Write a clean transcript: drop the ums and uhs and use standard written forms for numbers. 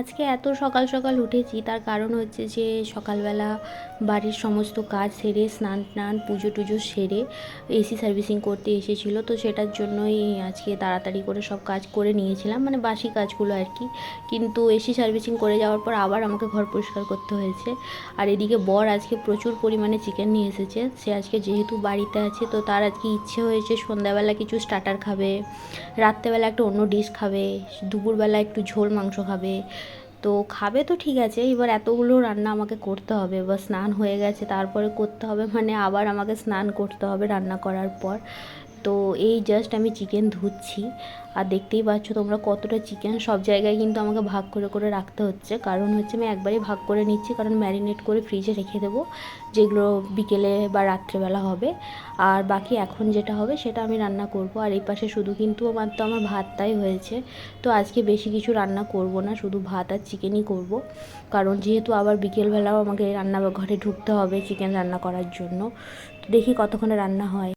আজকে এত সকাল সকাল উঠেছি, তার কারণ হচ্ছে যে সকালবেলা বাড়ির সমস্ত কাজ সেরে স্নান টান পুজো টুজো সেরে এসি সার্ভিসিং করতে এসেছিলো, তো সেটার জন্যই আজকে তাড়াতাড়ি করে সব কাজ করে নিয়েছিলাম, মানে বাসি কাজগুলো আর কি। কিন্তু এসি সার্ভিসিং করে যাওয়ার পর আবার আমাকে ঘর পরিষ্কার করতে হয়েছে। আর এদিকে বর আজকে প্রচুর পরিমাণে চিকেন নিয়ে এসেছে। সে আজকে যেহেতু বাড়িতে আছে, তো তার আজকে ইচ্ছে হয়েছে সন্ধ্যাবেলা কিছু স্টার্টার খাবে, রাত্রেবেলা একটা অন্য ডিশ খাবে, দুপুরবেলা একটু ঝোল মাংস খাবে। তো খাবে তো ঠিক আছে, এবার এতগুলো রান্না আমাকে করতে হবে, এবার স্নান হয়ে গেছে তারপরে করতে হবে, মানে আবার আমাকে স্নান করতে হবে রান্না করার পর। তো এই জাস্ট আমি চিকেন ধুচ্ছি, আর দেখতেই পাচ্ছ তোমরা কতটা চিকেন। সব জায়গায় কিন্তু আমাকে ভাগ করে করে রাখতে হচ্ছে, কারণ হচ্ছে আমি একবারই ভাগ করে নিচ্ছি, কারণ ম্যারিনেট করে ফ্রিজে রেখে দেবো, যেগুলো বিকেলে বা রাত্রেবেলা হবে। আর বাকি এখন যেটা হবে সেটা আমি রান্না করব। আর এই পাশে শুধু কিন্তু মাত্র আমার ভাতটাই হয়েছে, তো আজকে বেশি কিছু রান্না করব না, শুধু ভাত আর চিকেনই করব, কারণ যেহেতু আবার বিকেলবেলাও আমাকে রান্নাঘরে ঢুকতে হবে চিকেন রান্না করার জন্য। তো দেখি কতক্ষণে রান্না হয়।